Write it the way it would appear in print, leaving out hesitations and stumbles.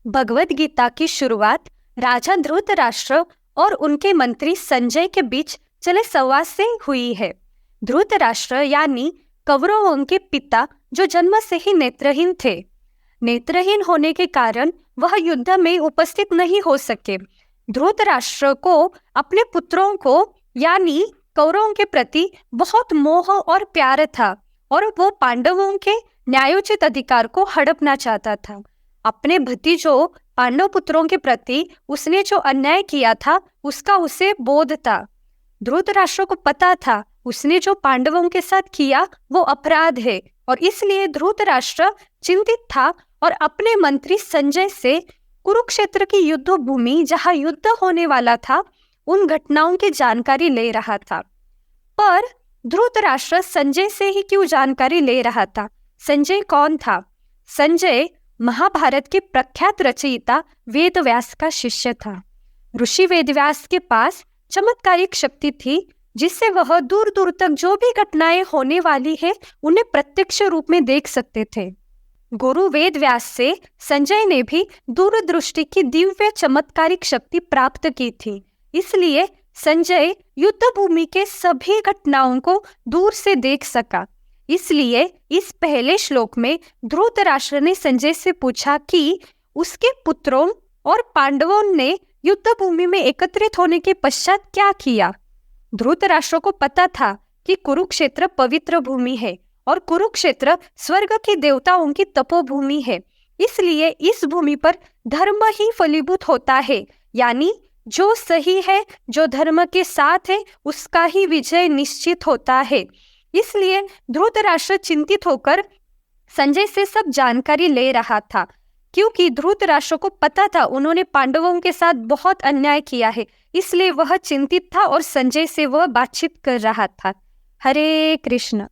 भगवत गीता की शुरुआत राजा धृतराष्ट्र और उनके मंत्री संजय के बीच चले संवाद से हुई है। धृतराष्ट्र यानी कौरवों के पिता, जो जन्म से ही नेत्रहीन थे। नेत्रहीन होने के कारण वह युद्ध में उपस्थित नहीं हो सके। धृतराष्ट्र को अपने पुत्रों को यानी कौरवों के प्रति बहुत मोह और प्यार था और वो पांडवों के न्यायोचित अधिकार को हड़पना चाहता था। अपने भतीजों पांडव पुत्रों के प्रति उसने जो अन्याय किया था उसका उसे बोध था। धृतराष्ट्र को पता था उसने जो पांडवों के साथ किया वो अपराध है और इसलिए धृतराष्ट्र चिंतित था और अपने मंत्री संजय से कुरुक्षेत्र की युद्ध भूमि जहां युद्ध होने वाला था उन घटनाओं की जानकारी ले रहा था। पर धृतराष्ट्र संजय से ही क्यों जानकारी ले रहा था? संजय कौन था? संजय महाभारत के प्रख्यात रचयिता वेदव्यास का शिष्य था। ऋषि वेदव्यास के पास चमत्कारिक शक्ति थी जिससे वह दूर दूर तक जो भी घटनाएं होने वाली है उन्हें प्रत्यक्ष रूप में देख सकते थे। गुरु वेदव्यास से संजय ने भी दूरदृष्टि की दिव्य चमत्कारिक शक्ति प्राप्त की थी। इसलिए संजय युद्ध भूमि के सभी घटनाओं को दूर से देख सका। इसलिए इस पहले श्लोक में धृतराष्ट्र ने संजय से पूछा कि उसके पुत्रों और पांडवों ने युद्ध भूमि में एकत्रित होने के पश्चात क्या किया। धृतराष्ट्र को पता था कि कुरुक्षेत्र पवित्र भूमि है और कुरुक्षेत्र स्वर्ग के देवताओं की तपोभूमि है। इसलिए इस भूमि पर धर्म ही फलीभूत होता है, यानी जो सही है, जो धर्म के साथ है, उसका ही विजय निश्चित होता है। इसलिए धृतराष्ट्र चिंतित होकर संजय से सब जानकारी ले रहा था, क्योंकि धृतराष्ट्र को पता था उन्होंने पांडवों के साथ बहुत अन्याय किया है। इसलिए वह चिंतित था और संजय से वह बातचीत कर रहा था। हरे कृष्ण।